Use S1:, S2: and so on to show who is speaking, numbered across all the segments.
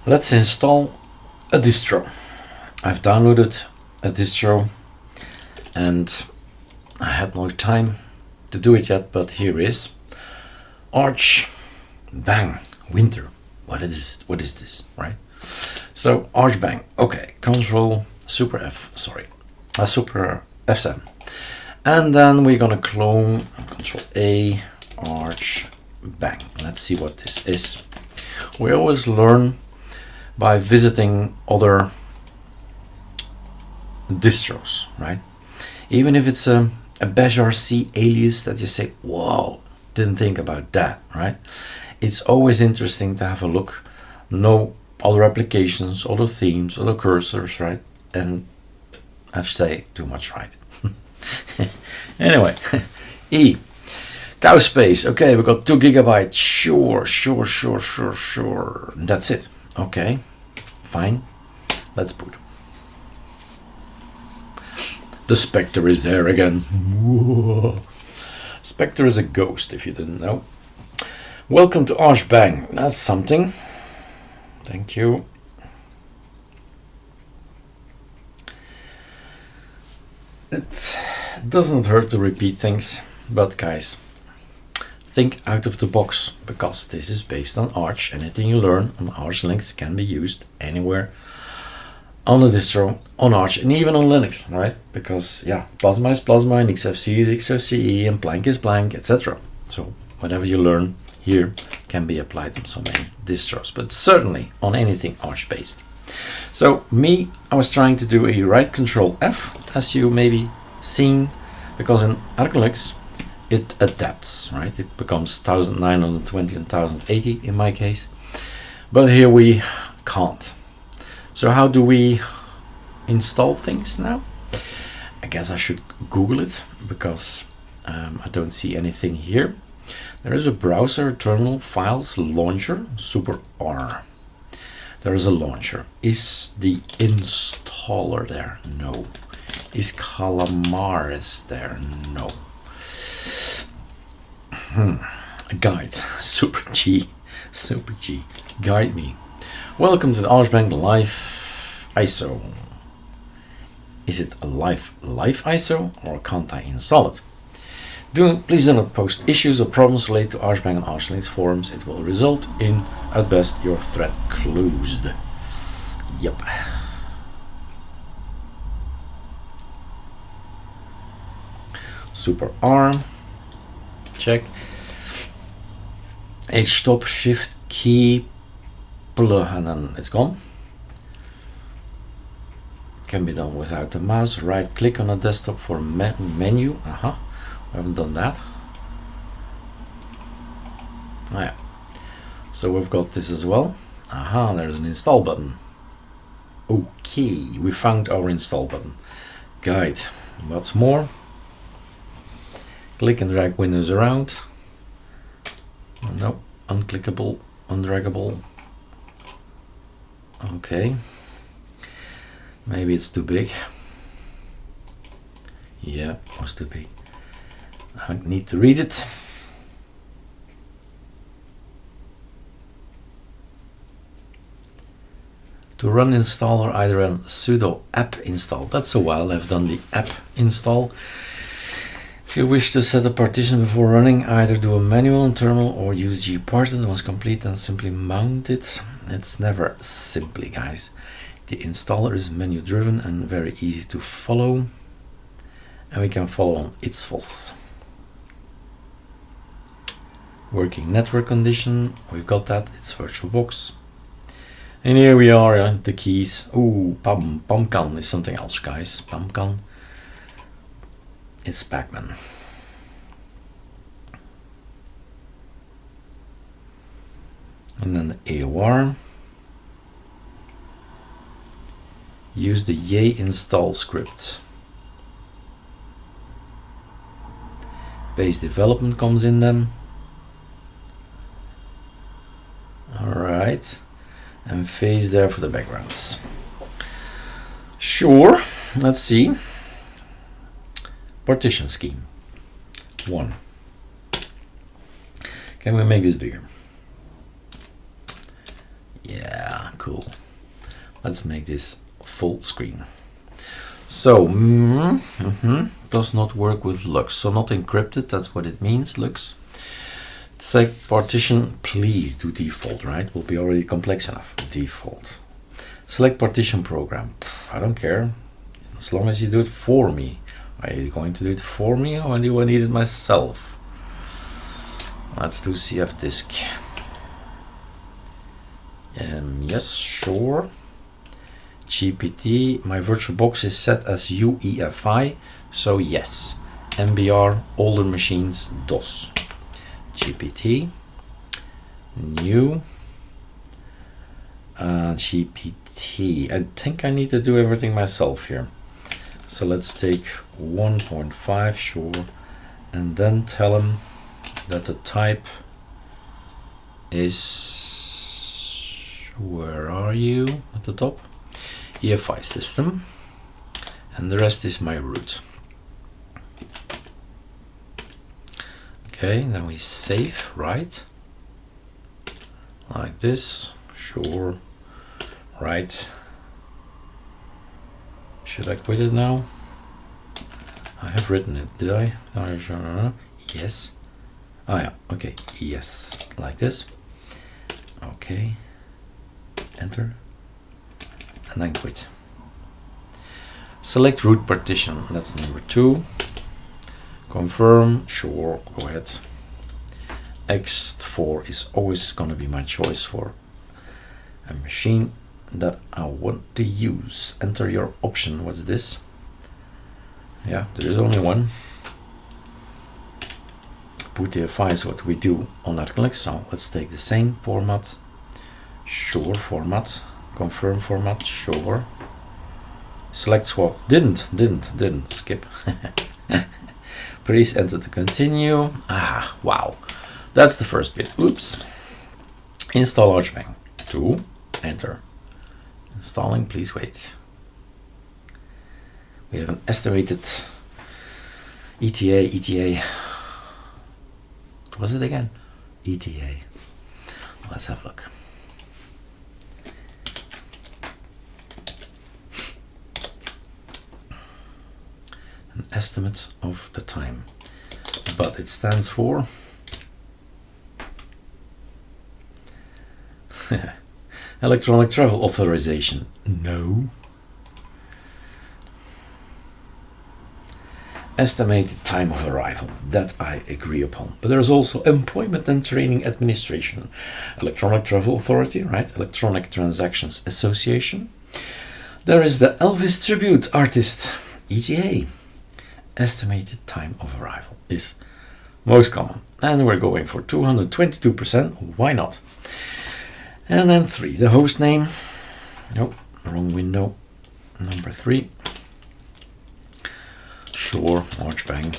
S1: Let's install a distro. I've downloaded a distro and I had no time to do it yet, but here is Archbang Winter. What is this, right? So Archbang, okay, Control Super Fm, and then we're gonna clone Control A Archbang. Let's see what this is. We always learn by visiting other distros, right? Even if it's a bash RC alias that you say, whoa, didn't think about that, right? It's always interesting to have a look, know other applications, other themes, other cursors, right? And I say too much, right? Anyway, E, cow space. Okay, we got 2 GB. Sure. That's it. Okay, fine. Let's boot. The Spectre is there again. Whoa. Spectre is a ghost, if you didn't know. Welcome to Archbang. That's something. Thank you. It doesn't hurt to repeat things, but guys, think out of the box, because this is based on Arch. Anything you learn on ArcoLinux can be used anywhere on a distro, on Arch, and even on Linux, right? Because yeah, Plasma is Plasma, and XFCE is XFCE, and Plank is Plank, etc. So whatever you learn here can be applied on so many distros, but certainly on anything Arch based. So me, I was trying to do a right Control F, as you may be seeing, because in ArcoLinux it adapts, right? It becomes 1920 and 1080 in my case, but here we can't. So how do we install things now? I guess I should Google it, because I don't see anything here. There is a browser, terminal, files, launcher, Super R. There is a launcher. Is the installer there? No. Is Calamares there? No. A guide, Super G, guide me. Welcome to the Archbang Live ISO. Is it a live ISO, or can't I install it? Please do not post issues or problems related to Archbang and ArcoLinux forums. It will result in, at best, your thread closed. Yep. Super R. Check. H stop, shift key, plug, and then it's gone. Can be done without the mouse. Right click on a desktop for menu. We haven't done that. Oh yeah. So we've got this as well. There's an install button. Okay, we found our install button. Guide. What's more? Click and drag windows around. No, unclickable, undraggable. Okay. Maybe it's too big. Yeah, it was too big. I need to read it. To run installer, either run sudo app install. That's a while I've done the app install. If you wish to set a partition before running, either do a manual internal or use gparted. Once complete, then simply mount it. It's never simply, guys. The installer is menu driven and very easy to follow. And we can follow on itsfos. Working network condition, we've got that, it's VirtualBox. And here we are, the keys. Ooh, Pumpkin is something else, guys. Pumpkin. It's Pacman. And then AOR. Use the yay install script. Base development comes in then. Alright. And phase there for the backgrounds. Sure. Let's see. Partition scheme. 1. Can we make this bigger? Yeah, cool. Let's make this full screen. So, does not work with Lux. So not encrypted, that's what it means, Lux. Select partition, please do default, right? Will be already complex enough. Default. Select partition program. I don't care, as long as you do it for me. Are you going to do it for me, or do I need it myself? Let's do CF disk. Yes, sure. GPT, my VirtualBox is set as UEFI, so yes. MBR, older machines, DOS. GPT, new, GPT. I think I need to do everything myself here. So let's take 1.5, sure, and then tell him that the type is, where are you, at the top? EFI system, and the rest is my root. Okay, then we save, right? Like this, sure, right. Should I quit it now? I have written it, did I? Yes. Oh yeah, okay, yes, like this. Okay, enter, and then quit. Select root partition, that's number 2. Confirm, sure, go ahead. X4 is always going to be my choice for a machine that I want to use. Enter your option. What's this? Yeah, there is only one. Boot EFI is what we do on ArcoLinux. So let's take the same format. Sure, format. Confirm format. Sure. Select swap. Didn't skip. Please enter to continue. Ah, wow. That's the first bit. Oops. Install Archbang. 2. Enter. Installing, please wait. We have an estimated ETA. What was it again? ETA. Let's have a look. An estimate of the time, but it stands for electronic travel authorization. No. Estimated time of arrival. That I agree upon. But there's also Employment and Training Administration, Electronic Travel Authority, right? Electronic Transactions Association. There is the Elvis Tribute Artist, ETA. Estimated time of arrival is most common. And we're going for 222%. Why not? And then 3, the host name. Nope, wrong window. Number 3. Sure, Archbang.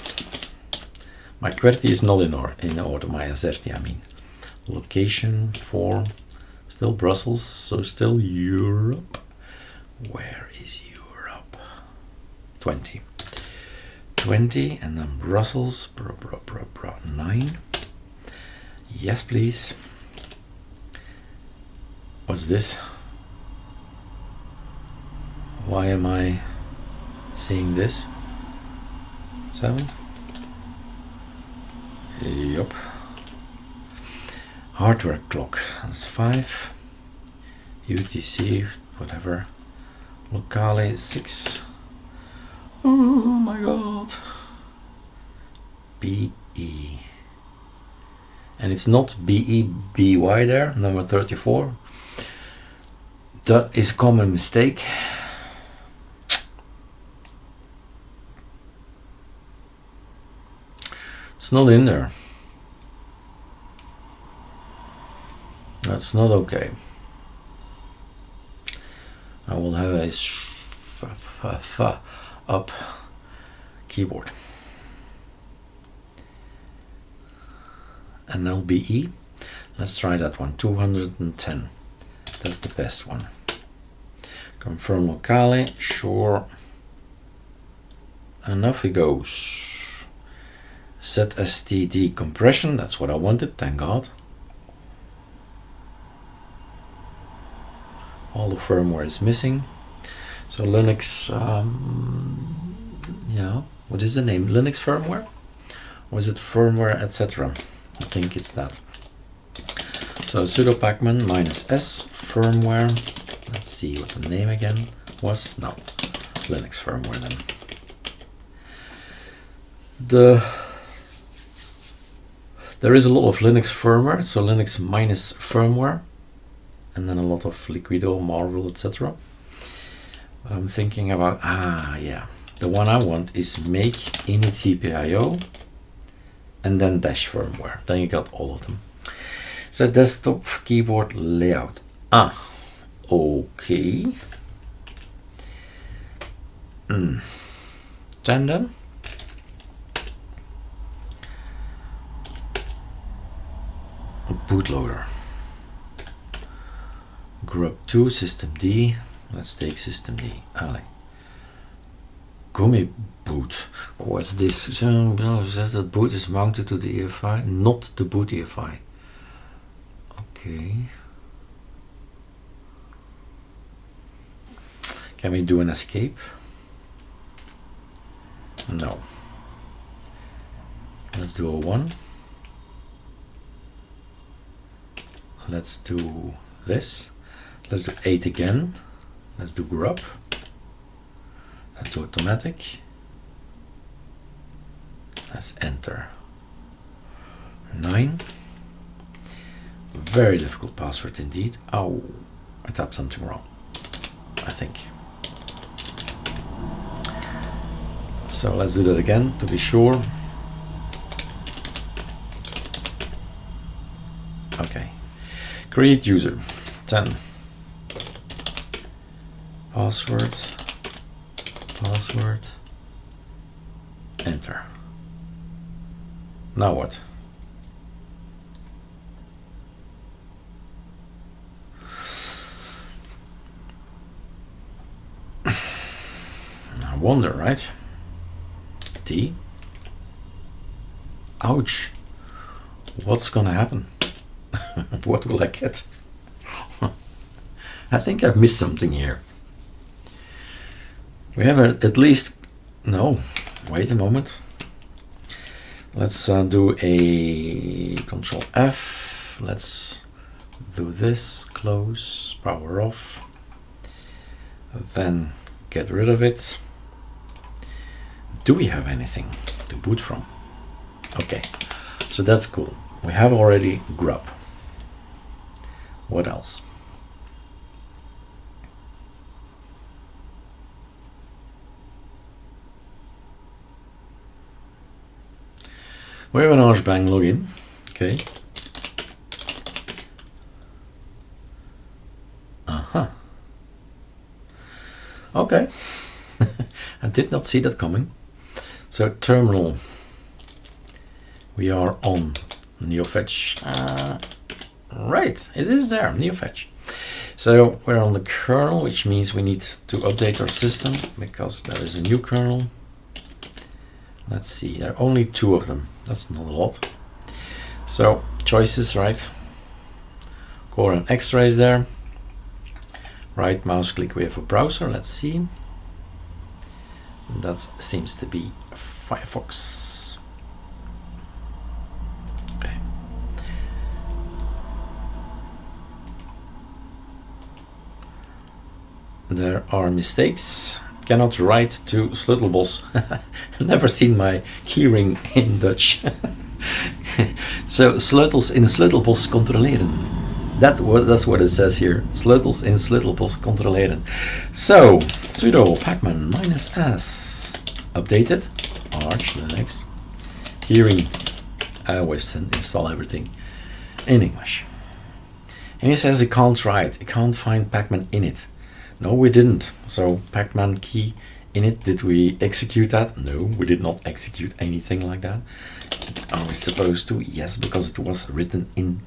S1: My QWERTY is not in order, my AZERTY, I mean. Location, form, still Brussels, so still Europe. Where is Europe? 20. 20, and then Brussels, 9. Yes, please. What's this? Why am I seeing this? 7? Yup. Hardware clock, that's 5. UTC, whatever. Locale, 6. Oh my god. BE. And it's not BEBY there, number 34. That is common mistake. It's not in there. That's not okay. I will have a up keyboard. And LBE. Let's try that one. 210. That's the best one. Confirm locale. Sure. And off he goes. Set STD compression. That's what I wanted. Thank God. All the firmware is missing. So Linux, yeah, what is the name? Linux firmware? Or is it firmware, etc.? I think it's that. So sudo pacman -s firmware. Let's see what the name again was. No, Linux firmware then. There is a lot of Linux firmware, so Linux minus firmware, and then a lot of Liquido, Marvel, etc. But I'm thinking about, yeah, the one I want is make init cpio and then dash firmware. Then you got all of them. So desktop keyboard layout. Okay. Then bootloader. Grub 2 system D. Let's take system D. Allez. Gummy boot. What's this? So it says that boot is mounted to the EFI, not the boot EFI. Okay. Can we do an escape? No. Let's do a 1. Let's do this. Let's do 8 again. Let's do grub. Let's do automatic. Let's enter. 9. Very difficult password indeed. Oh, I tapped something wrong, I think. So let's do that again to be sure. Okay. Create user. 10. Password. Password. Enter. Now what? I wonder, right? T. Ouch. What's gonna happen? What will I get? I think I've missed something here. We have at least, no, wait a moment. Let's do a Control F. Let's do this, close, power off. Then get rid of it. Do we have anything to boot from? Okay, so that's cool. We have already grub. What else? We have an Archbang login. Okay. Okay. I did not see that coming. So terminal. We are on NeoFetch. Right, it is there, NeoFetch. So we're on the kernel, which means we need to update our system because there is a new kernel. Let's see, there are only 2 of them. That's not a lot. So choices, right? Core and extra is there. Right mouse click, we have a browser. Let's see. That seems to be Firefox. Okay. There are mistakes. Cannot write to Sleutelbos. Never seen my keyring in Dutch. So sleutels in Sleutelbos controleren. That's what it says here. Sleutels in Sleutelbos controleren. So sudo pacman -s updated ArcoLinux keyring. I always install everything in English. And he says it can't write. It can't find pacman init. No, we didn't. So pacman key init, did we execute that? No, we did not execute anything like that. Are we supposed to? Yes, because it was written in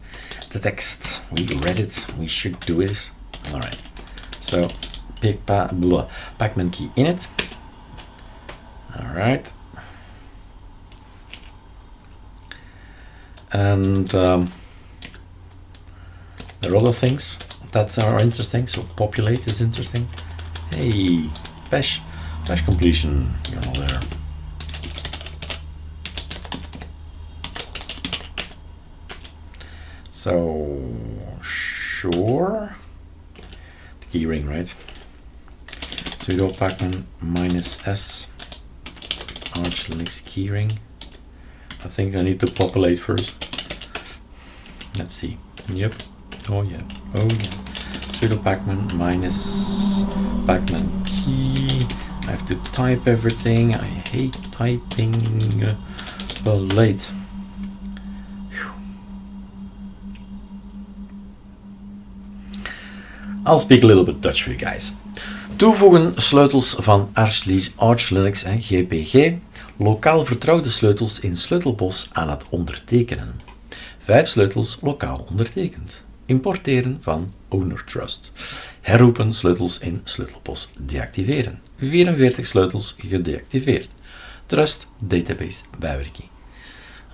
S1: the text. We read it. We should do it. All right. So pacman key init. All right. And there are other things that's interesting. So populate is interesting. Hey, bash completion, you're not there. So sure, the keyring, right? So we go pacman -s ArcoLinux keyring. I think I need to populate first. Let's see. Yep. Oh yeah. Oh yeah. Sudo pacman -pacman key. I have to type everything. I hate typing. Late. I'll speak a little bit Dutch for you guys. Toevoegen sleutels van ArcoLinux en GPG. Lokaal vertrouwde sleutels in sleutelbos aan het ondertekenen. 5 sleutels lokaal ondertekend. Importeren van Owner Trust. Herroepen sleutels in sleutelbos deactiveren. 44 sleutels gedeactiveerd. Trust database bijwerking.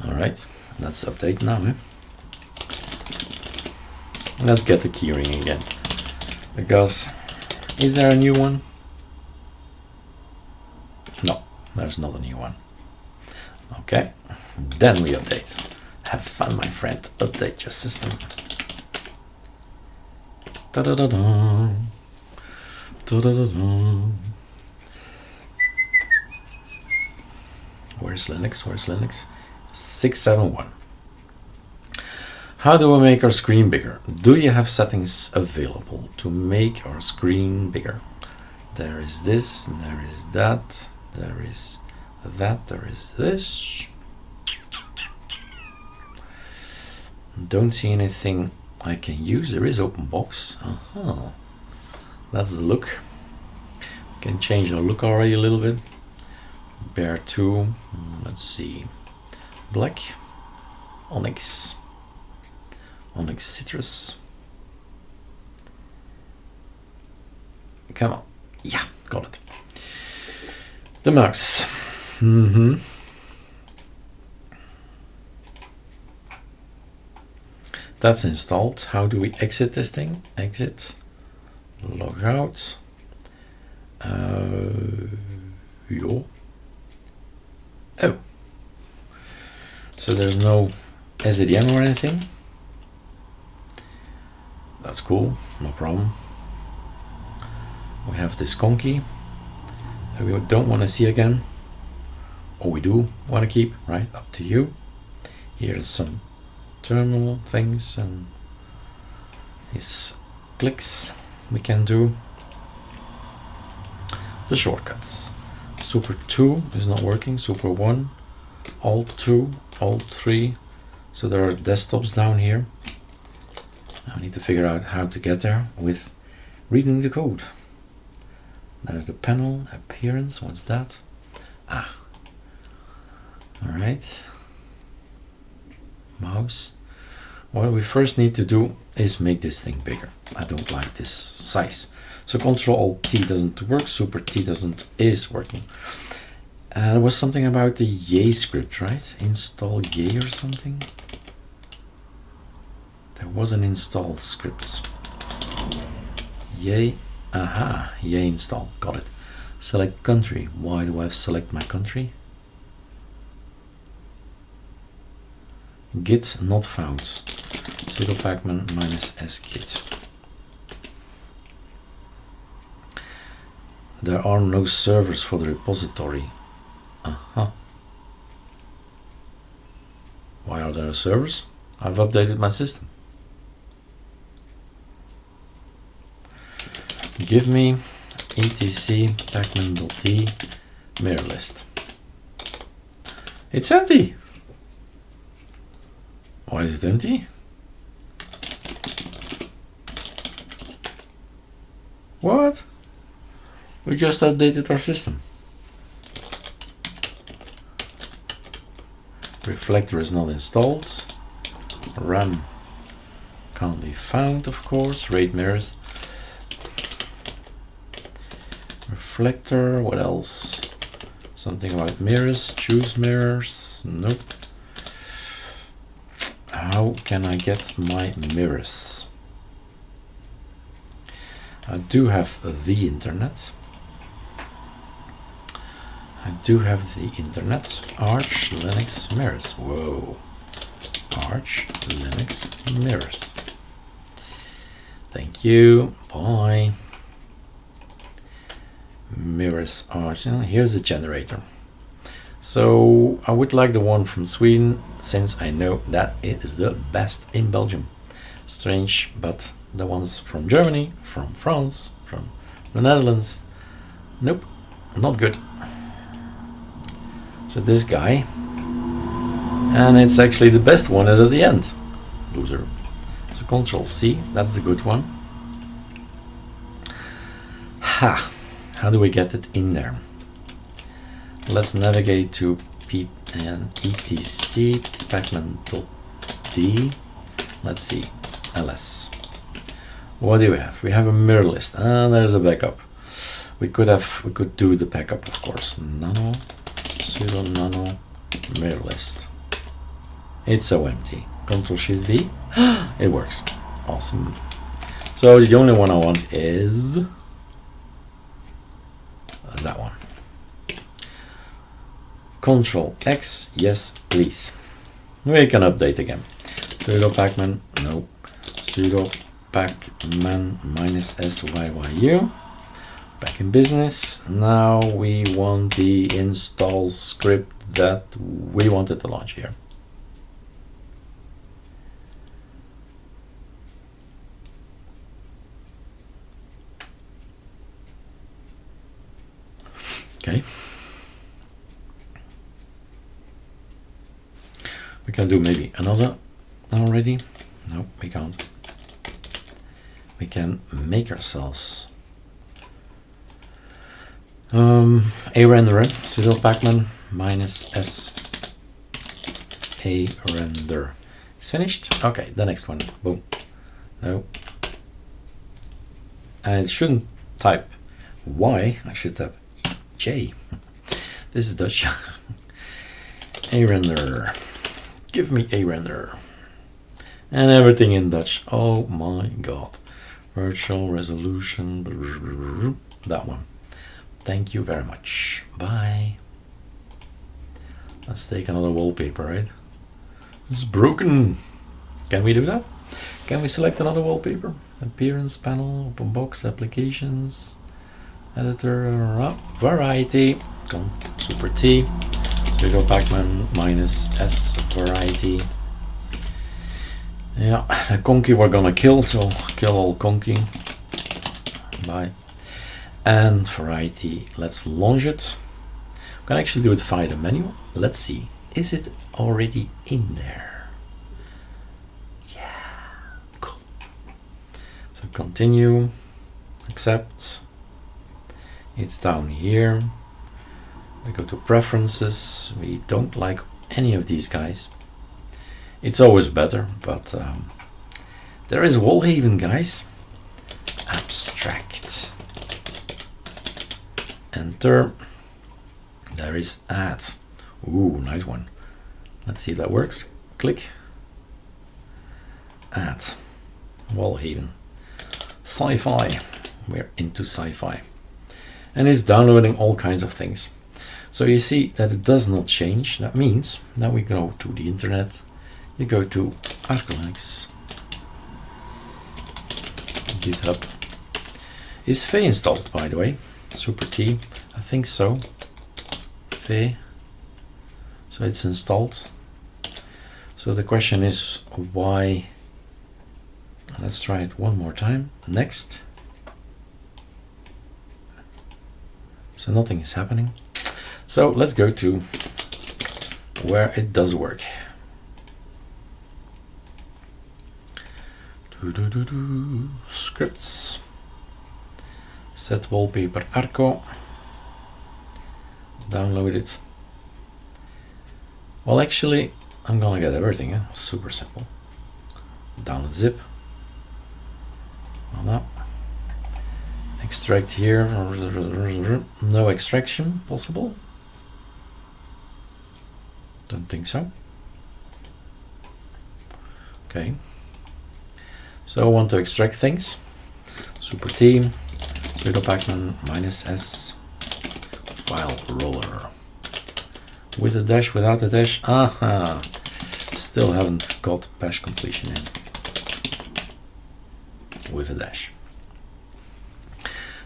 S1: Alright, let's update now. Let's get the keyring again. Because, is there a new one? No, there's not a new one. Okay, then we update. Have fun, my friend. Update your system. Da-da-da-da. Da-da-da-da. Where's Linux? Where's Linux? 671. How do we make our screen bigger? Do you have settings available to make our screen bigger? There is this, there is that, there is that, there is this. Don't see anything I can use. There is open box. That's the look. We can change the look already a little bit. Bear 2, let's see. Black, Onyx Citrus. Come on. Yeah, got it. The mouse. That's installed. How do we exit this thing? Exit. Log out. Yo. Oh. So there's no SDN or anything. That's cool, no problem. We have this conky that we don't want to see again. Or we do want to keep, right? Up to you. Here's some terminal things and these clicks we can do. The shortcuts. Super 2 is not working. Super 1, Alt 2, Alt 3. So there are desktops down here. I need to figure out how to get there with reading the code. There's the panel, appearance, what's that? Ah. Alright. Mouse. What we first need to do is make this thing bigger. I don't like this size. So Ctrl-Alt-T doesn't work, Super T is working. There was something about the yay script, right? Install yay or something? There was an install script. Yay, aha, yay install, got it. Select country. Why do I have to select my country? Git not found. Sudo pacman -s git. There are no servers for the repository. Why are there no servers? I've updated my system. Give me etc pacman.t mirror list. It's empty. Why is it empty? What? We just updated our system. Reflector is not installed. RAM can't be found, of course. RAID mirrors. Reflector, what else? Something about mirrors. Choose mirrors. Nope. How can I get my mirrors? I do have the internet. Arch Linux mirrors. Whoa. Arch Linux mirrors. Thank you. Bye. Mirrors Arch. Here's a generator. So I would like the one from Sweden, since I know that it is the best in Belgium. Strange, but the ones from Germany, from France, from the Netherlands, nope, not good. So this guy, and it's actually the best one is at the end. Loser. So Control C, that's the good one. Ha! How do we get it in there? Let's navigate to P and etc pacman.d. Let's see, ls. What do we have? We have a mirror list, and there's a backup. We could do the backup, of course. Nano sudo nano mirror list. It's so empty. Control Shift V. It works. Awesome. So the only one I want is that one. Control X, yes please. We can update again. Sudo pacman, no. Sudo pacman -syyuu. Back in business. Now we want the install script that we wanted to launch here. Okay. We can do maybe another already. No, we can't. We can make ourselves a renderer. Sudo pacman -s a render. It's finished. Okay, the next one. Boom. No. I shouldn't type Y. I should type J. This is Dutch. A render. Give me a render. And everything in Dutch. Oh my god. Virtual resolution. That one. Thank you very much. Bye. Let's take another wallpaper, right? It's broken. Can we do that? Can we select another wallpaper? Appearance panel, open box, applications, editor, variety, super T, sudo pacman -s variety. Yeah, the conky we're gonna kill, so kill all conky. Bye. And variety, let's launch it. We can actually do it via the menu. Let's see, is it already in there? Yeah, cool. So continue, accept. It's down here. We go to preferences. We don't like any of these guys. It's always better, but there is Wallhaven, guys. Abstract. Enter. There is add. Ooh, nice one. Let's see if that works. Click. Add. Wallhaven. Sci-fi. We're into sci-fi. And it's downloading all kinds of things. So you see that it does not change. That means that we go to the internet. You go to ArcoLinux. GitHub. Is V installed, by the way? Super T, I think so. V. So it's installed. So the question is why? Let's try it one more time. Next. So nothing is happening. So let's go to where it does work. Scripts. Set wallpaper Arco. Download it. Well, actually, I'm gonna get everything. Super simple. Download zip. Voilà. Extract here. No extraction possible. Don't think so. Okay. So I want to extract things. super T, sudo pacman -s, file roller. With a dash, without a dash, aha! Still haven't got bash completion in. With a dash.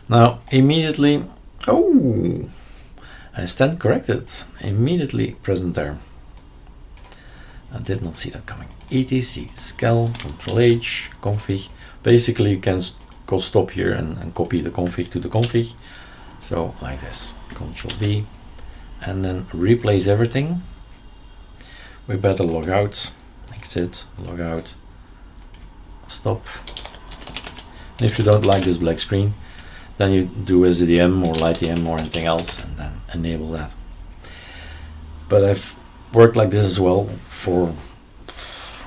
S1: Now, immediately, oh! I stand corrected, immediately present there. I did not see that coming. etc scal Ctrl-H config. Basically, you can go stop here and copy the config to the config. So like this, Ctrl-V, and then replace everything. We better log out, exit, log out, stop. And if you don't like this black screen, then you do SDM or LightDM or anything else, and then enable that. But I've worked like this as well for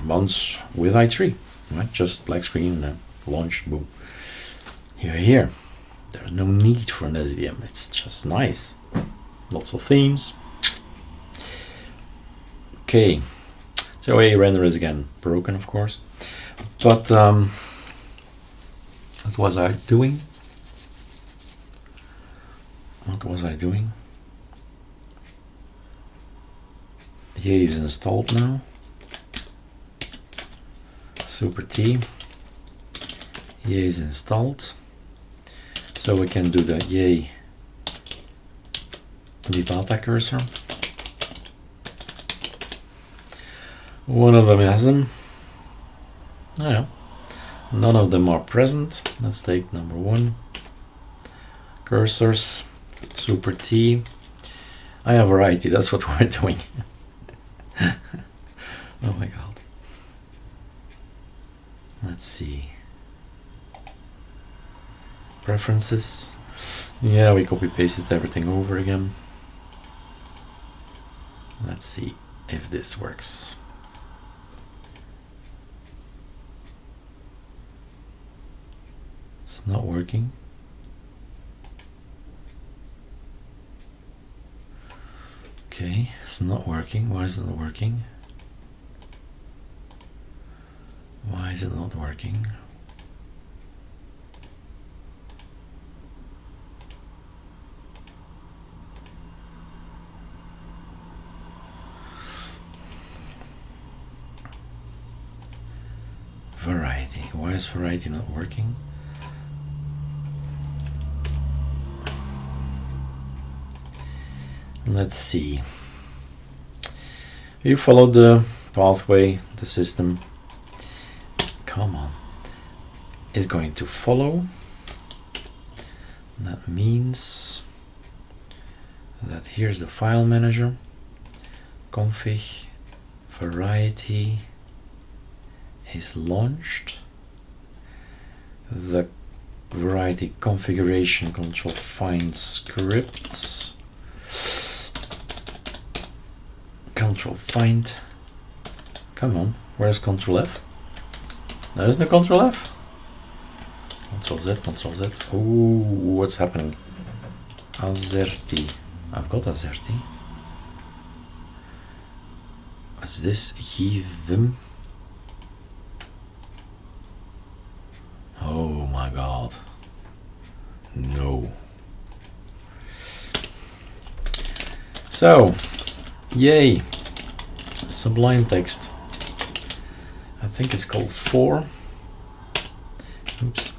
S1: months with i3, right? Just black screen and then launch, boom. Here. There's no need for an SDM. It's just nice. Lots of themes. Okay. So a render is again broken, of course. But what was I doing? Yay is installed now. Super T. Yay is installed. So we can do the yay data cursor. One of them has them. Oh yeah. None of them are present. Let's take number one. Cursors. Super T. I have variety, that's what we're doing. Oh my god. Let's see. Preferences. Yeah, we copy pasted everything over again. Let's see if this works. It's not working. Okay, it's not working. Why is it not working? Why is it not working? Variety. Why is variety not working? Let's see. You follow the pathway, the system, come on, is going to follow. That means that here's the file manager, config, variety is launched. The variety configuration control find scripts. Control find. Come on, where's Control F? There is no Control F. Control Z, Control Z. Oh, what's happening? Azerty. I've got Azerty. What's this? Givim. Oh my god. No. So, yay. Sublime text. I think it's called 4. Oops.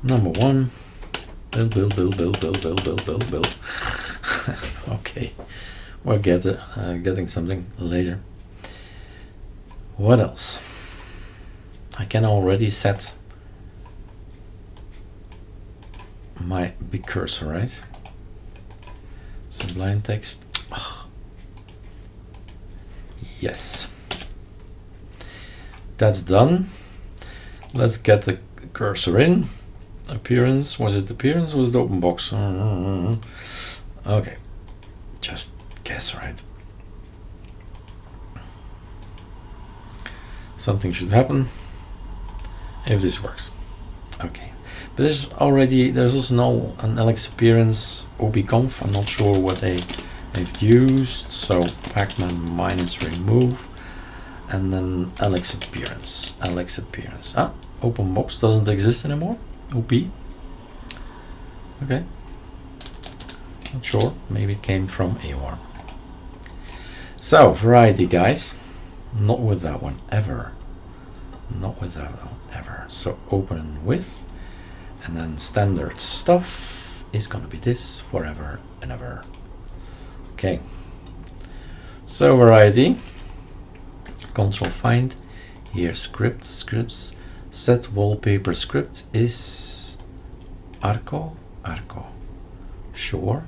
S1: Number 1. Build. Okay. We'll get getting something later. What else? I can already set my big cursor, right? Sublime text. Oh. Yes. That's done. Let's get the cursor in. Appearance. Was it appearance or was it open box? Okay. Just guess, right? Something should happen if this works. Okay. But there's also no an Alex appearance obconf. I'm not sure what they've used. So pacman -remove and then Alex appearance. Ah, open box doesn't exist anymore. OP. Okay. Not sure. Maybe it came from AOR. So, variety, guys. Not with that one, ever. Not with that one, ever. So, open with, and then standard stuff is gonna be this forever and ever. Okay. So, variety. Control find. Here, scripts. Set wallpaper script is Arco. Sure.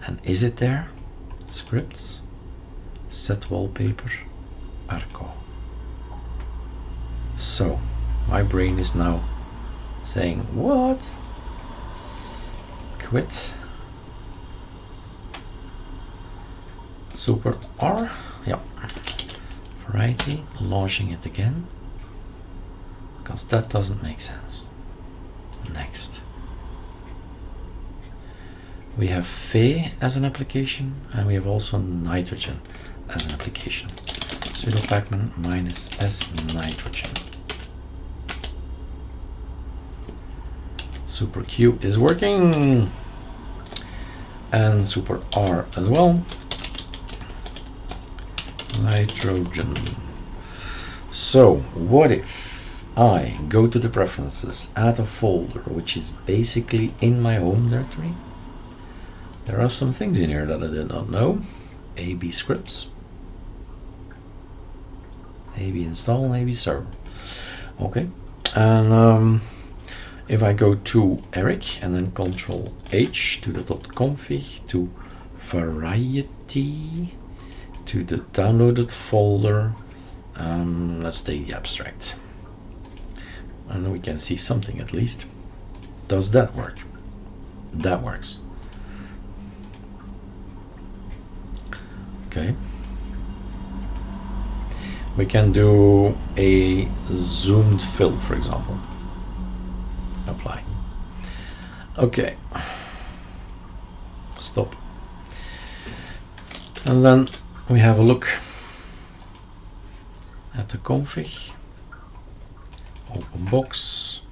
S1: And is it there? Scripts. Set wallpaper. Arco. So, my brain is now saying, what? Quit. Super R. Yeah. Variety. Launching it again. Because that doesn't make sense. Next. We have Fe as an application, and we have also nitrogen as an application. Sudo pacman -s nitrogen. Super Q is working, and Super R as well. Nitrogen. So, what if I go to the preferences, add a folder which is basically in my home directory? There are some things in here that I did not know. AB scripts, AB install, and AB server. Okay, and if I go to Eric and then Control H to the .config to variety to the downloaded folder, let's take the abstract, and then we can see something at least. Does that work? That works. Okay. We can do a zoomed fill, for example. Apply. Okay. Stop. And then we have a look at the config. Open box.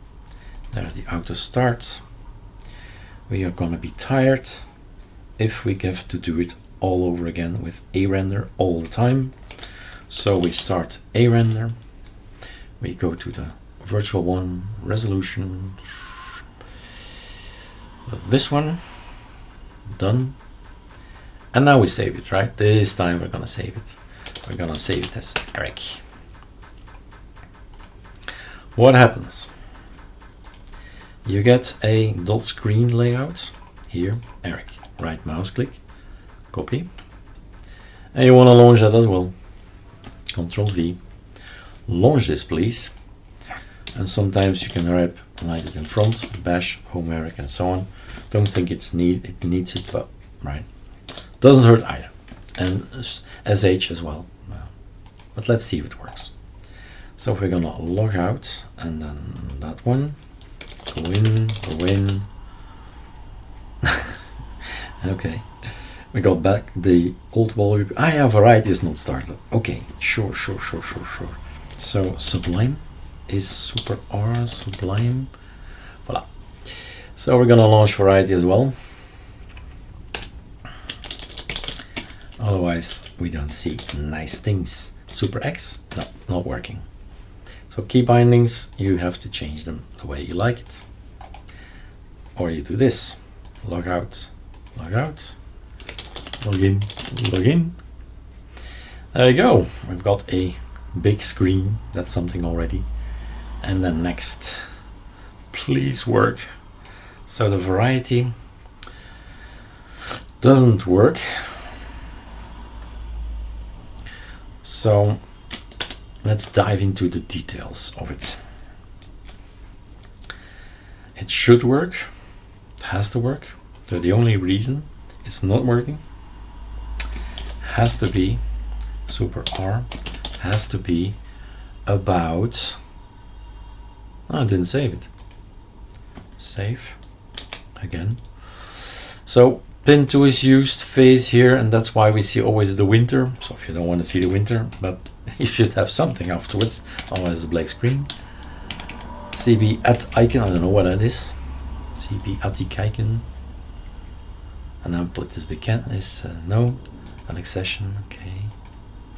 S1: There's the auto start. We are gonna be tired if we have to do it all over again with a render all the time. So we start a render, we go to the virtual one resolution, this one, done, and now we save it, right? This time we're gonna save it. We're gonna save it as Eric. What happens? You get a dot screen layout here, Eric, right mouse click, copy, and you want to launch that as well. Control V, launch this please, and sometimes you can write it in front, bash, home Eric, and so on. Don't think it needs it, but right, doesn't hurt either, and sh as well. But let's see if it works. So if we're gonna log out, and then that one, go in. Okay. We got back the old wallpaper. Yeah, variety is not started. Okay, sure. So Sublime is Super R, Sublime. Voila. So we're gonna launch variety as well. Otherwise, we don't see nice things. Super X, no, not working. So key bindings, you have to change them the way you like it. Or you do this, log out, log in. There you go. We've got a big screen. That's something already. And then next, please work. So the variety doesn't work. So let's dive into the details of it. It should work. It has to work. So the only reason it's not working has to be Super R, has to be about, I didn't save it. Save again. So pin 2 is used, phase here, and that's why we see always the winter. So if you don't want to see the winter, but you should have something afterwards, otherwise it's a black screen. cb at icon, I don't know what that is. cb at icon. An applet is bekend is no. Annexation, okay.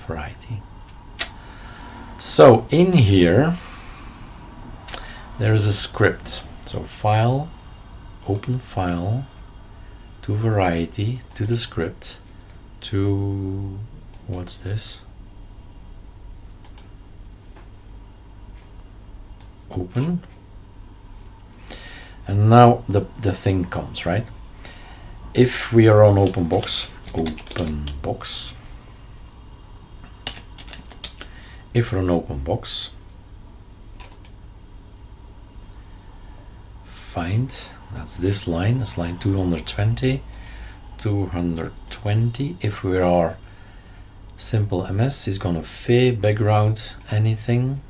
S1: Variety. So in here there is a script. So file, open file, to variety, to the script, to what's this? Open. And now the thing comes, right? If we are on open box, if we're on open box, find, that's this line, that's line 220, 220. If we are simple ms, is gonna fade background anything,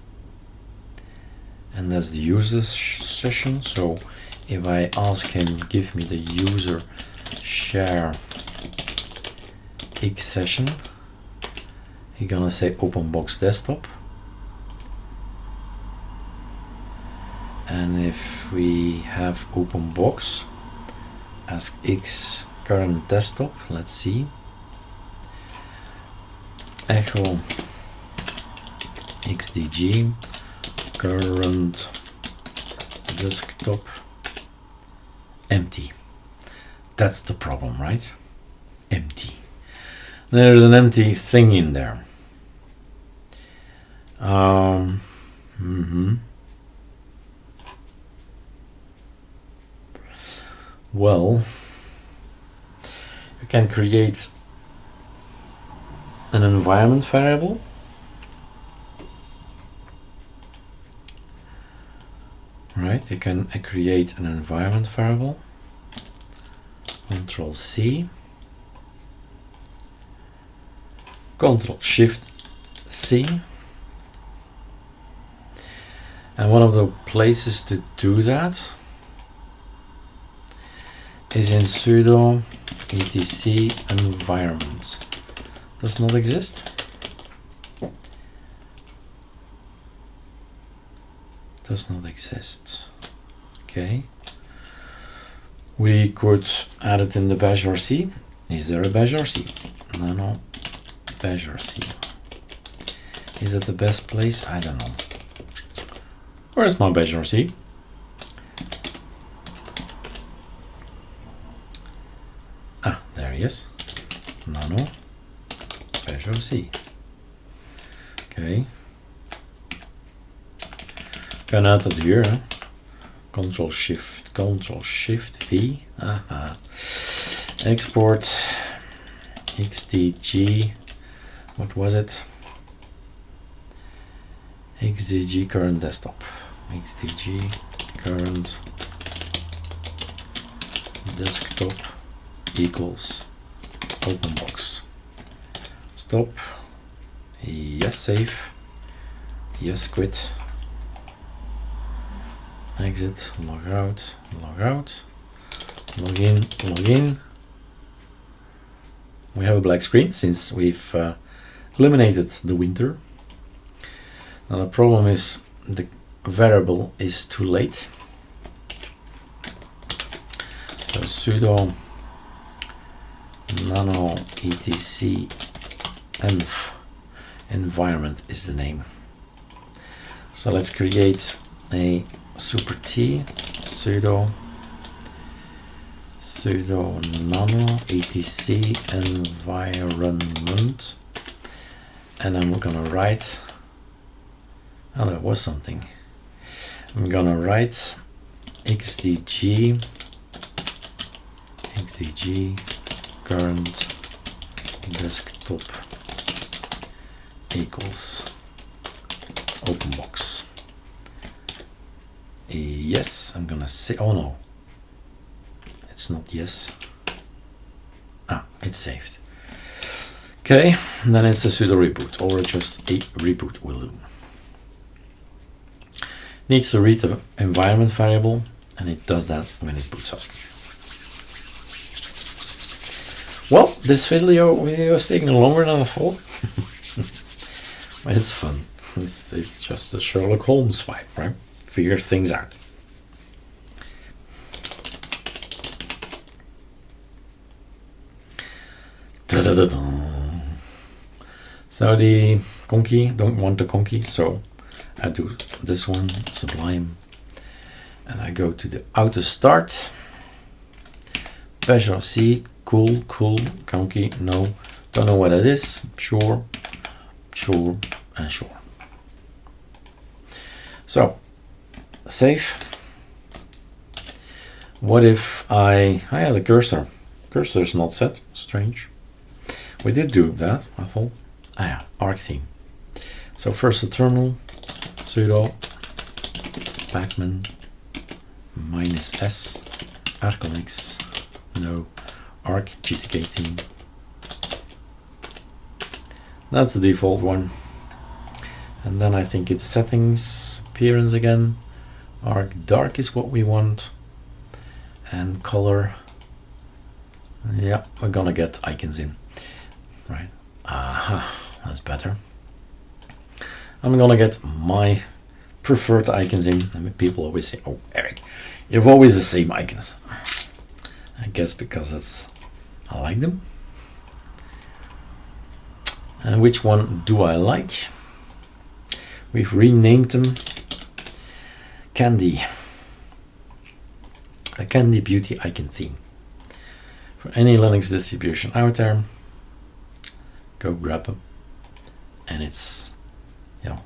S1: and that's the user session. So if I ask him, give me the user share x session, he's gonna say open box desktop. And if we have open box as x current desktop, let's see, echo xdg current desktop empty. That's the problem, right? Empty. There's an empty thing in there. Well, you can create an environment variable. Right, you can create an environment variable. Control C. Control Shift C. And one of the places to do that is in sudo etc environments. Does not exist. Does not exist. Okay. We could add it in the bash RC. Is there a bash RC? No. Bash RC. Is it the best place? I don't know. Where's my bash RC? Ah, there he is. Nano bash RC. Okay. Can add it here. Huh? Control Shift V. Aha. Export XDG. What was it? XDG current desktop. XDG current desktop equals open box. Stop. Yes, save. Yes, quit. Exit, log out, log in. We have a black screen since we've eliminated the winter. Now the problem is the variable is too late. So sudo nano etc env environment is the name. So let's create a super T sudo nano etc environment, and I'm gonna write, oh, there was something. I'm gonna write xdg current desktop equals open box. Yes, I'm gonna say, oh no, it's not yes. Ah, it's saved. Okay, then it's a sudo reboot, or just a reboot will do. Needs to read the environment variable, and it does that when it boots up. Well, this video is taking longer than I thought. But it's fun. It's just a Sherlock Holmes vibe, right? figure things out. So the conky, don't want the conky, so I do this one, Sublime, and I go to the auto start. Pleasure C, cool, conky, no, don't know what it is, sure, and sure. So, save. What if I had a cursor? Cursor is not set, strange. We did do that, I thought. Ah yeah, arc theme. So first the terminal, sudo pacman -s ArcoLinux no arc GTK theme. That's the default one. And then I think it's settings, appearance again. Arc dark is what we want. And color. Yeah, we're gonna get icons in. Right. Aha, that's better. I'm gonna get my preferred icons in. I mean, people always say, oh, Eric, you've always the same icons. I guess because I like them. And which one do I like? We've renamed them Candy. A Candy Beauty icon theme. For any Linux distribution out there, go grab them. And it's, you know,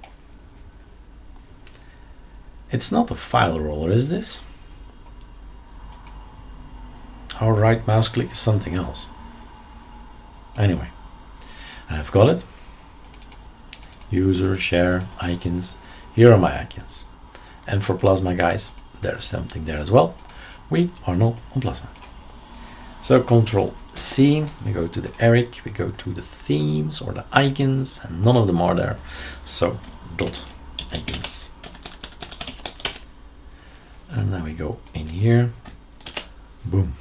S1: it's not a file roller, is this? Our right mouse click is something else. Anyway, I've got it. User, share, icons. Here are my icons. And for Plasma guys, there's something there as well. We are not on Plasma. So Control C, we go to the Eric, we go to the themes or the icons, and none of them are there. So dot icons. And then we go in here. Boom.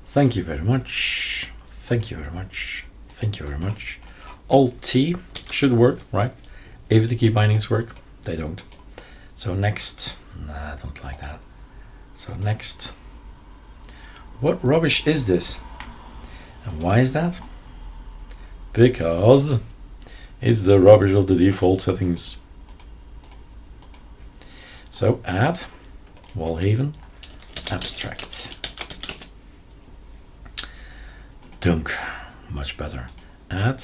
S1: Thank you very much. Thank you very much. Thank you very much. Alt T should work, right? If the key bindings work, they don't. So next, nah, I don't like that. So next, what rubbish is this? And why is that? Because it's the rubbish of the default settings. So add Wallhaven abstract. Dunk, much better. Add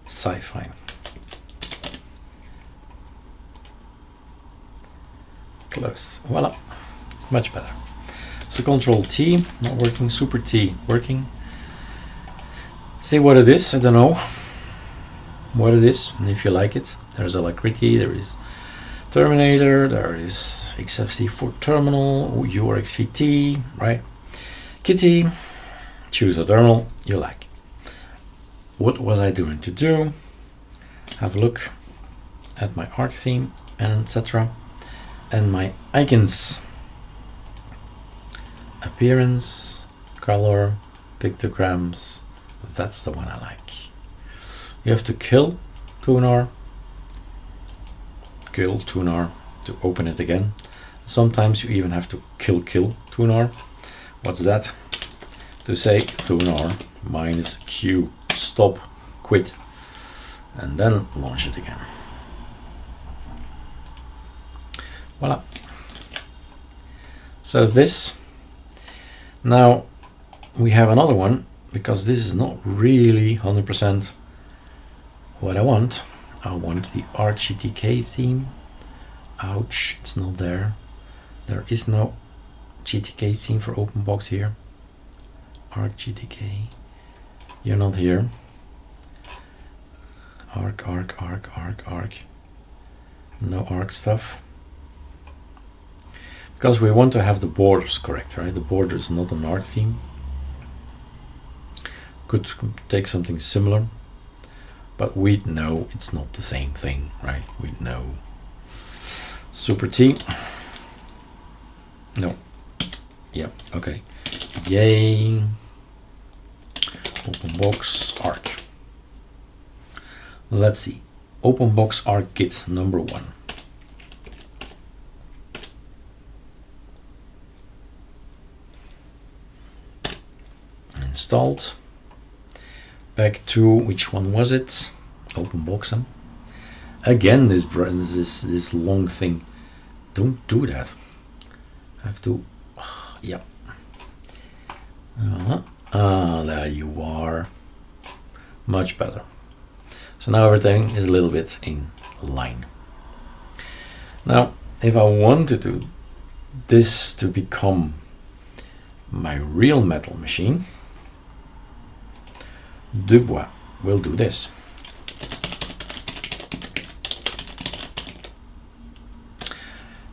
S1: sci-fi. Close. Voila, much better. So Control T, not working. Super T, working. See what it is. I don't know what it is, and if you like it. There's Alacrity, there is Terminator, there is XFC for terminal, URXVT, right? Kitty, choose a terminal you like. What was I doing to do? Have a look at my arc theme and etc. And my icons. Appearance, color, pictograms. That's the one I like. You have to kill tunar. Kill tunar to open it again. Sometimes you even have to kill tunar. What's that? To say tunar -Q, stop, quit, and then launch it again. Voila. So this, now we have another one, because this is not really 100% what I want. I want the ArcGTK theme. Ouch, it's not there. There is no GTK theme for OpenBox here. ArcGTK, you're not here. Arc. No arc stuff. Because we want to have the borders correct, right? The border is not an arc theme. Could take something similar, but we know it's not the same thing, right? We know. Super T. No. Yep, okay. Yay. OpenBox Arc. Let's see. OpenBox Arc Kit number 1. installed. Back to, which one was it? Open box them. Again, this long thing. Don't do that. I have to, yeah. There you are. Much better. So now everything is a little bit in line. Now, if I wanted to this to become my real metal machine, Dubois will do this.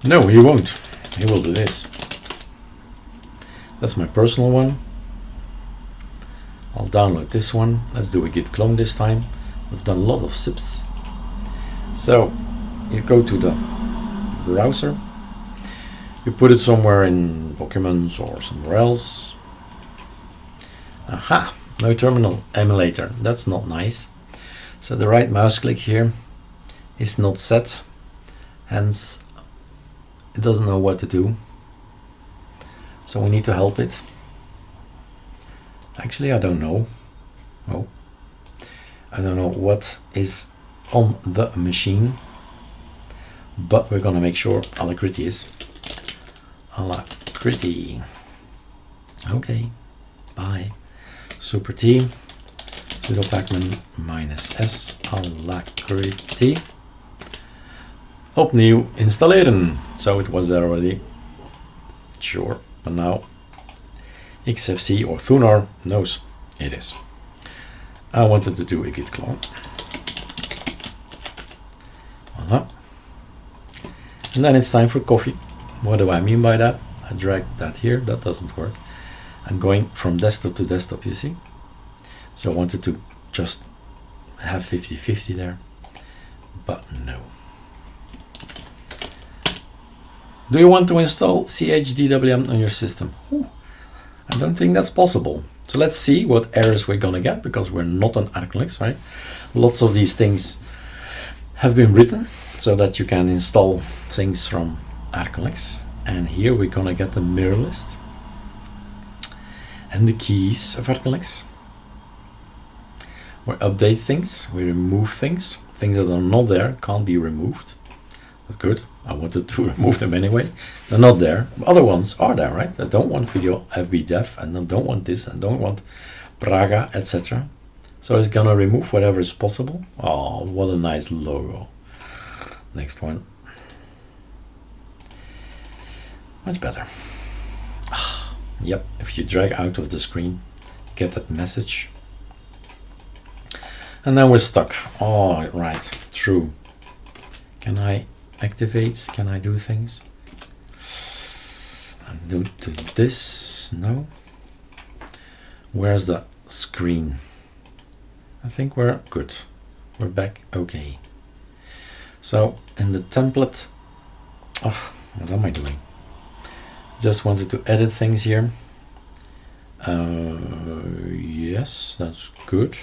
S1: No, he won't. He will do this. That's my personal one. I'll download this one. Let's do a git clone this time. We've done a lot of zips. So you go to the browser. You put it somewhere in documents or somewhere else. Aha, no terminal emulator. That's not nice. So the right mouse click here is not set. Hence, it doesn't know what to do. So we need to help it. Actually, I don't know. Oh, I don't know what is on the machine, but we're gonna make sure Alacrity is. Alacrity. Okay, bye. Super T, sudo pacman -s, Alacrity. Opnieuw installeren. So it was there already. Sure, but now XFC or Thunar knows it is. I wanted to do a git clone. Voila. And then it's time for coffee. What do I mean by that? I drag that here, that doesn't work. I'm going from desktop to desktop, you see. So I wanted to just have 50-50 there, but no. Do you want to install CHDWM on your system? I don't think that's possible. So let's see what errors we're gonna get, because we're not on ArcoLinux, right? Lots of these things have been written so that you can install things from ArcoLinux. And here we're gonna get the mirror list and the keys of ArcoLinux. We update things, we remove things. Things that are not there can't be removed. But good, I wanted to remove them anyway. They're not there. Other ones are there, right? I don't want video FBDEF, and I don't want this, and don't want Praga, etc. So it's gonna remove whatever is possible. Oh, what a nice logo. Next one. Much better. Yep, if you drag out of the screen, get that message. And then we're stuck. Oh, right, true. Can I activate? Can I do things? And do this? No. Where's the screen? I think we're good. We're back. Okay. So in the template, oh, what am I doing? Just wanted to edit things here. Yes, that's good.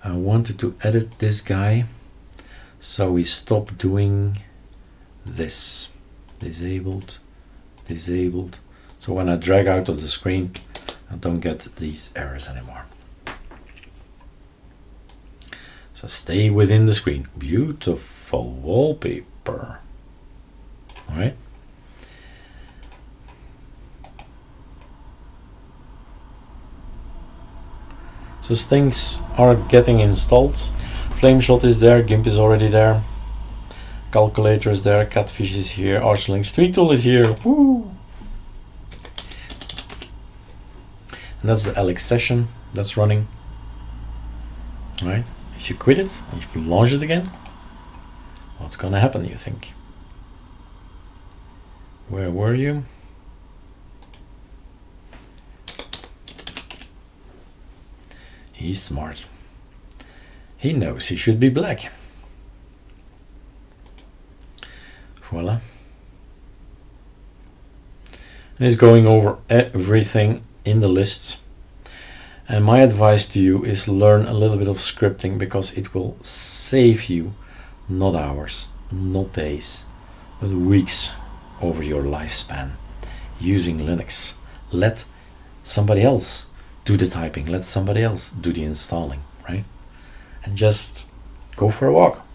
S1: I wanted to edit this guy. So we stop doing this. Disabled, disabled. So when I drag out of the screen, I don't get these errors anymore. So stay within the screen. Beautiful wallpaper. All right. So things are getting installed. Flameshot is there, GIMP is already there, Calculator is there, Catfish is here, ArcoLinux Tool is here. Woo! And that's the LX session that's running. All right. If you quit it, if you launch it again, what's gonna happen, you think? Where were you? He's smart. He knows he should be black. Voila. And he's going over everything in the list. And my advice to you is learn a little bit of scripting, because it will save you not hours, not days, but weeks over your lifespan using Linux. Let somebody else do the typing, let somebody else do the installing, right? And just go for a walk.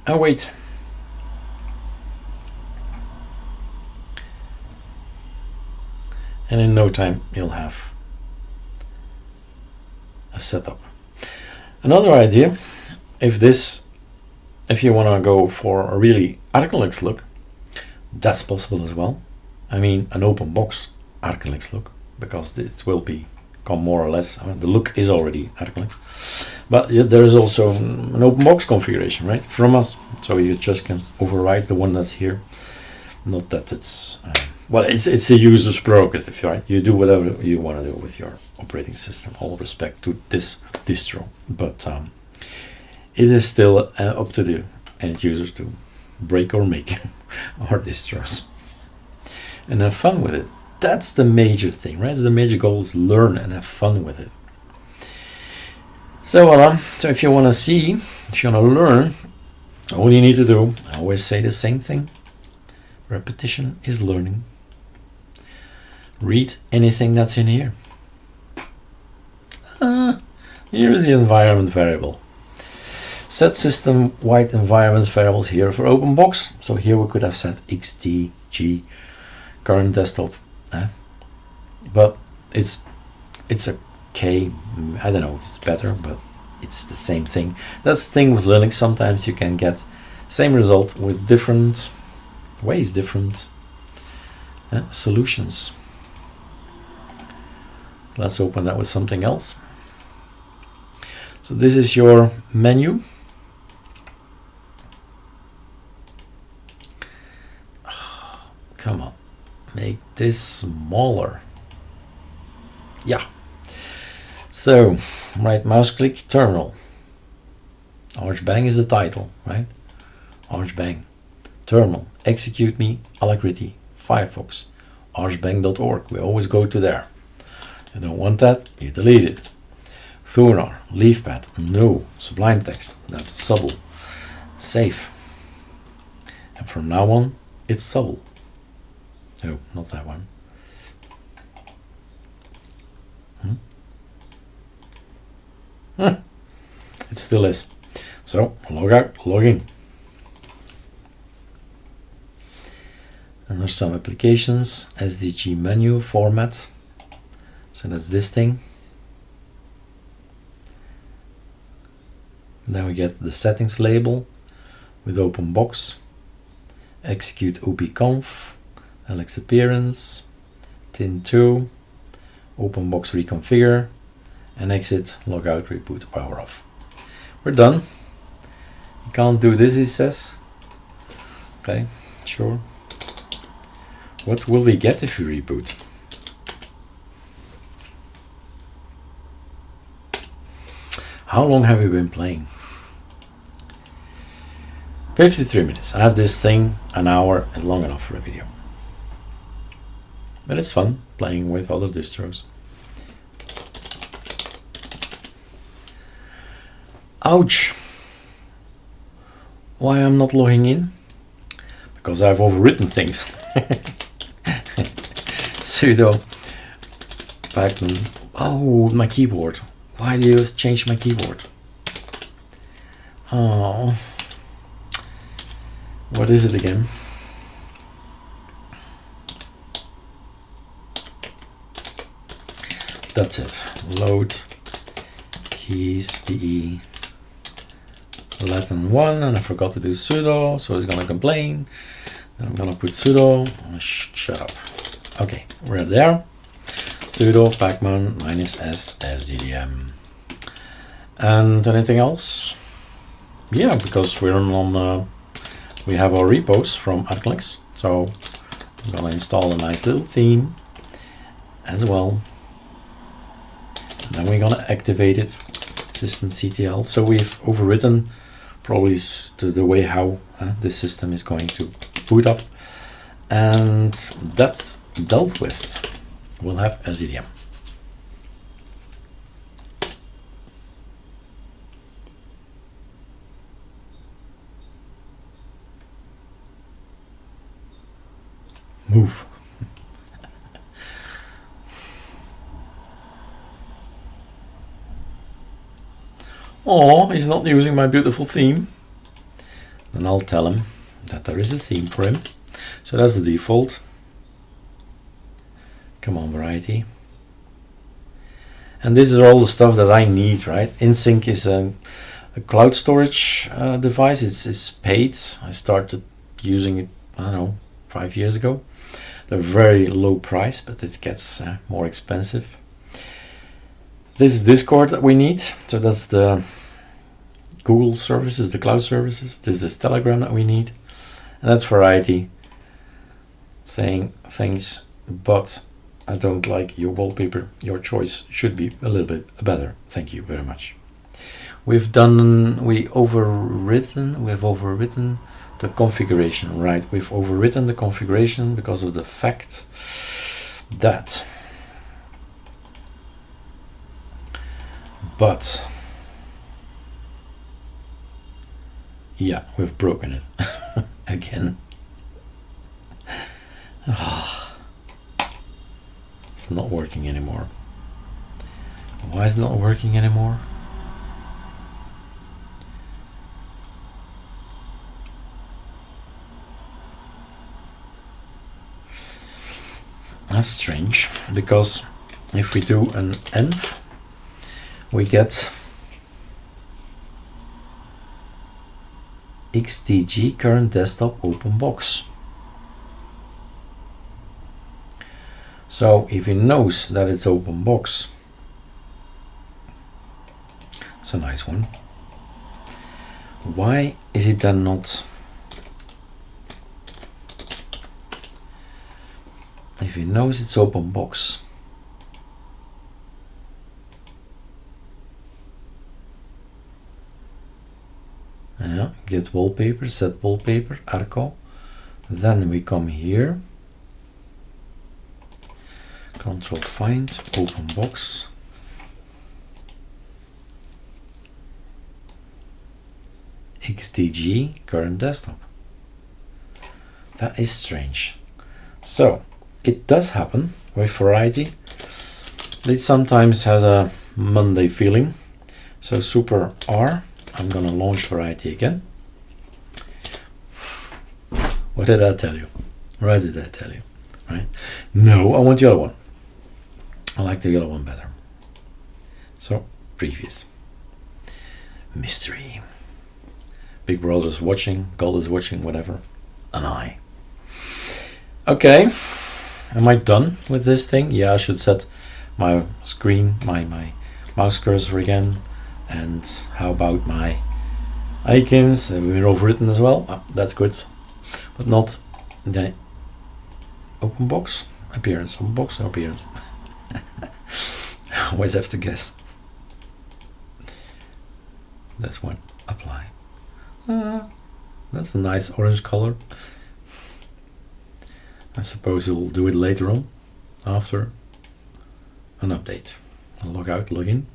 S1: Oh wait, and in no time you'll have a setup. Another idea, if you want to go for a really ArcoLinux look, that's possible as well. I mean, an open box ArcoLinux look, because it will become more or less, the look is already ArcoLinux, but there is also an open box configuration, right, from us, so you just can override the one that's here. Not that it's well, it's a user's prerogative, right? You do whatever you want to do with your operating system, all respect to this distro, but it is still up to the end user to break or make our distros and have fun with it. That's the major thing, right? The major goal is learn and have fun with it. So voila. So if you want to see, if you want to learn, all you need to do, I always say the same thing, repetition is learning. Read anything that's in here. Here's the environment variable. Set system-wide environment variables here for open box. So here we could have set XTG current desktop, but it's a K. I don't know if it's better, but it's the same thing. That's the thing with Linux. Sometimes you can get same result with different ways, different solutions. Let's open that with something else. So this is your menu. Come on, make this smaller. Yeah. So right mouse click, terminal. Archbang is the title, right? Archbang, terminal, execute me, Alacrity, Firefox, archbang.org. We always go to there. You don't want that, you delete it. Thunar, LeafPad, no. Sublime Text, that's Subble. Save. And from now on, it's Subble. No, not that one. It still is. So log out, log in. And there's some applications, SDG menu format. So that's this thing. Now we get the settings label with open box, execute opconf, Alex appearance, tin2, open box reconfigure, and exit, logout, reboot, power off. We're done. You can't do this, he says. Okay, sure. What will we get if we reboot? How long have we been playing? 53 minutes. I have this thing an hour and long enough for a video. But it's fun playing with other distros. Ouch! Why I'm not logging in? Because I've overwritten things. Sudo Pacman. Oh, my keyboard. Why do you change my keyboard? Oh. What is it again? That's it. Load keys PE Latin 1, and I forgot to do sudo, so it's gonna complain. Then I'm gonna put sudo. Shut up. Okay, we're there. Sudo pacman -s sddm. And anything else? Yeah, because we're on we have our repos from ArcoLinux, so I'm gonna install a nice little theme as well. And then we're gonna activate it, systemctl. So we've overwritten probably to the way how this system is going to boot up, and that's dealt with. We'll have SDM. Move. oh, he's not using my beautiful theme, then I'll tell him that there is a theme for him. So that's the default. Come on, Variety. And this is all the stuff that I need, right? InSync is a cloud storage device. It's paid. I started using it, I don't know, 5 years ago. They're very low price, but it gets more expensive. This is Discord that we need. So that's the Google services, the cloud services. This is Telegram that we need. And that's Variety saying things, but I don't like your wallpaper. Your choice should be a little bit better. Thank you very much. We've overwritten the configuration, right? We've overwritten the configuration because of the fact that, but yeah, we've broken it again. It's not working anymore. Why is it not working anymore? That's strange, because if we do an env, we get XDG current desktop open box. So if he knows that it's open box, it's a nice one. Why is it then not? If he knows it's open box, yeah, get wallpaper, set wallpaper, Arco. Then we come here, Control find, open box. XDG current desktop. That is strange. So it does happen with Variety. It sometimes has a Monday feeling. So super R, I'm gonna launch Variety again. What did I tell you? What did I tell you? Right? No, I want the other one. I like the other one better. So previous. Mystery. Big Brother's watching, God is watching, whatever. And I. Okay. Am I done with this thing? Yeah, I should set my screen, my mouse cursor again. And how about my icons? We're overwritten as well. Oh, that's good. But not the open box appearance. Open box appearance. Always have to guess. That's one. Apply. That's a nice orange color. I suppose we'll do it later on after an update. I'll log out, log in.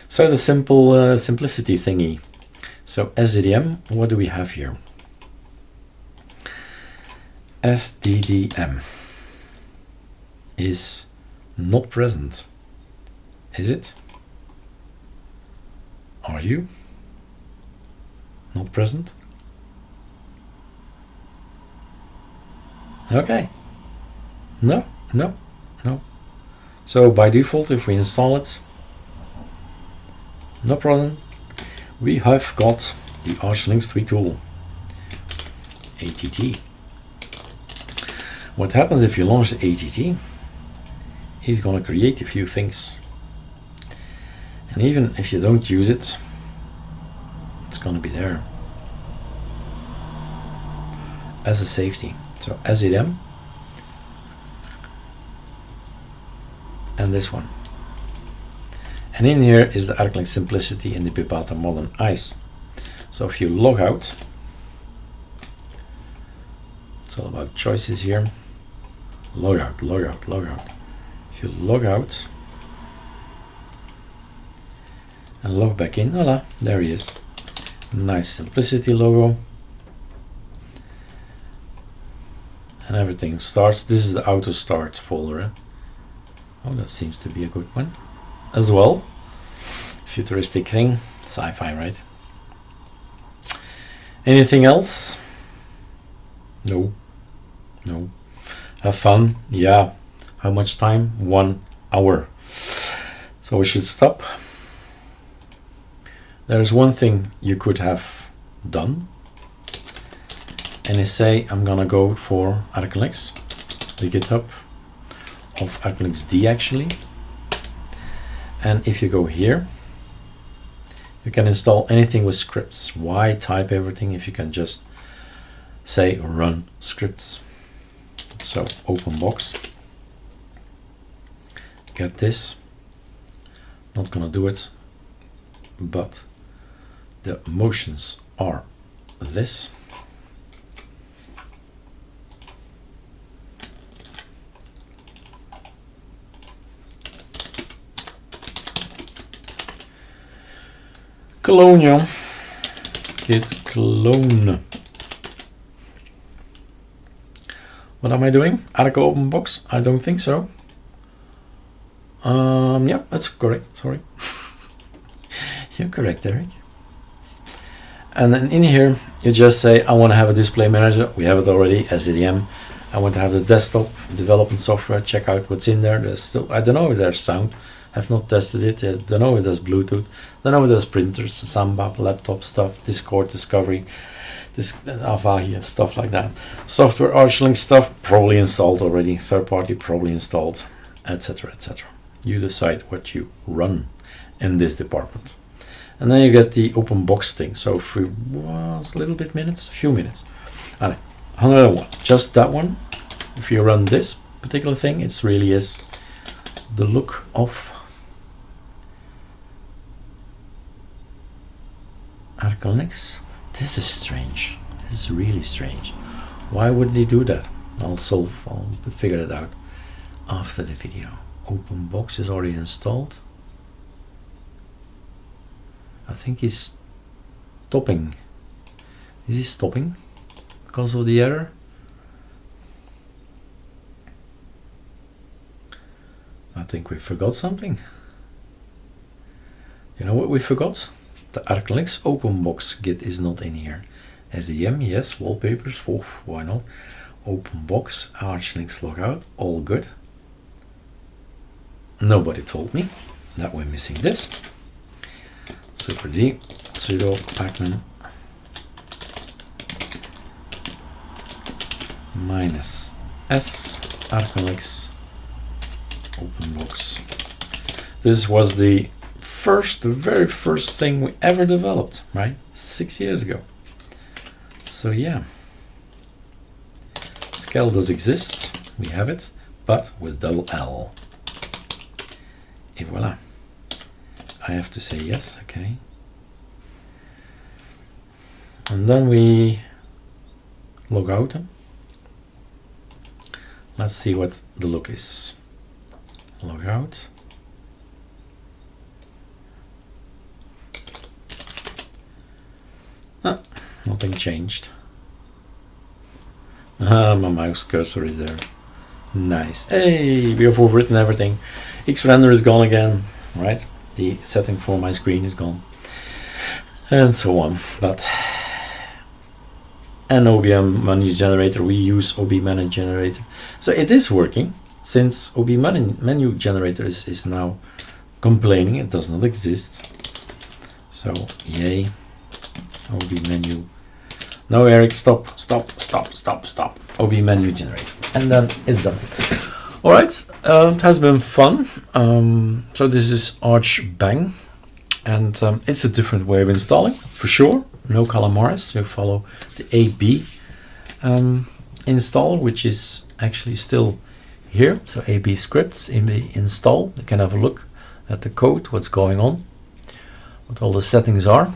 S1: So the simple simplicity thingy. So SDDM, what do we have here? SDDM is not present. Is it? Are you not present? Okay. No. So by default, if we install it, no problem. We have got the ArcoLinux 3 tool, ATT. What happens if you launch the ATT? He's going to create a few things. And even if you don't use it, it's going to be there as a safety. So SDM and this one. And in here is the ArcoLinux Simplicity and the Pipata Modern Ice. So if you log out, it's all about choices here. Log out, log out, log out. If you log out and log back in, voila, there he is. Nice Simplicity logo. And everything starts. This is the auto start folder. Oh, that seems to be a good one as well. Futuristic thing. Sci-fi, right? Anything else? No. No. Have fun? Yeah. How much time? 1 hour. So we should stop. There's one thing you could have done. And I say I'm gonna go for ArcoLinux, the GitHub of ArcoLinux D actually. And if you go here, you can install anything with scripts. Why type everything if you can just say run scripts? So open box, get this. Not gonna do it, but the motions are this. Colonial, git clone. What am I doing? Arco open box? I don't think so. Yeah, that's correct. Sorry, you're correct, Eric. And then in here, you just say, I want to have a display manager. We have it already, SDM. I want to have the desktop development software. Check out what's in there. There's still, I don't know if there's sound. I've not tested it. I don't know if there's Bluetooth. I don't know if there's printers, Samba, laptop stuff, Discord, Discovery, Avahi, stuff like that. Software, ArcoLinux stuff, probably installed already. Third party, probably installed, etc., etc. You decide what you run in this department. And then you get the open box thing. So if we was a little bit minutes, a few minutes. Alright, another one, just that one. If you run this particular thing, it really is the look of ArcoLinux. This is strange. This is really strange. Why would they do that? I'll figure it out after the video. Open box is already installed. I think he's stopping. Is he stopping because of the error? I think we forgot something. You know what we forgot? The ArcoLinux open box git is not in here. SDM, yes. Wallpapers, oh, why not? Open box, ArcoLinux logout, all good. Nobody told me that we're missing this. Super D, sudo pacman -s ArcoLinux open box. This was the very first thing we ever developed, right? 6 years ago. So yeah, Scale does exist, we have it, but with double L. Et voila. I have to say yes, okay. And then we log out. Let's see what the look is. Log out. Ah, nothing changed. Ah, my mouse cursor is there. Nice. Hey, we have overwritten everything. Xrender is gone again, right? The setting for my screen is gone. And so on. But an OBM menu generator, we use OB menu generator. So it is working, since OB menu generator is now complaining it does not exist. So yay. OB menu. No, Eric, stop. OB menu generator. And then it's done. All right, it has been fun. So this is Archbang, and it's a different way of installing, for sure. No calamares, you follow the AB install, which is actually still here. So AB scripts in the install. You can have a look at the code, what's going on, what all the settings are.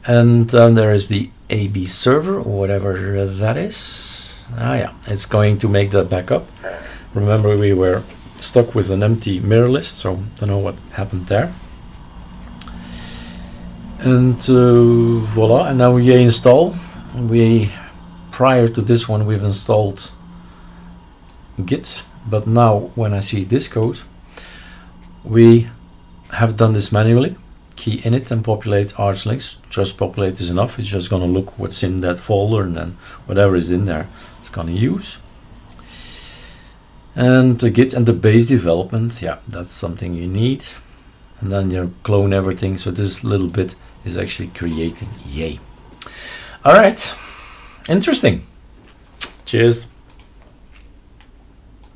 S1: And there is the AB server, or whatever that is. Ah yeah, it's going to make that backup. Remember, we were stuck with an empty mirror list, so don't know what happened there. And voila, and now we install. Prior to this one, we've installed Git, but now when I see this code, we have done this manually. Key init and populate ArcoLinux. Just populate is enough. It's just gonna look what's in that folder, and then whatever is in there, it's gonna use. And the Git and the base development, yeah, that's something you need. And then you clone everything. So this little bit is actually creating. Yay. All right. Interesting. Cheers.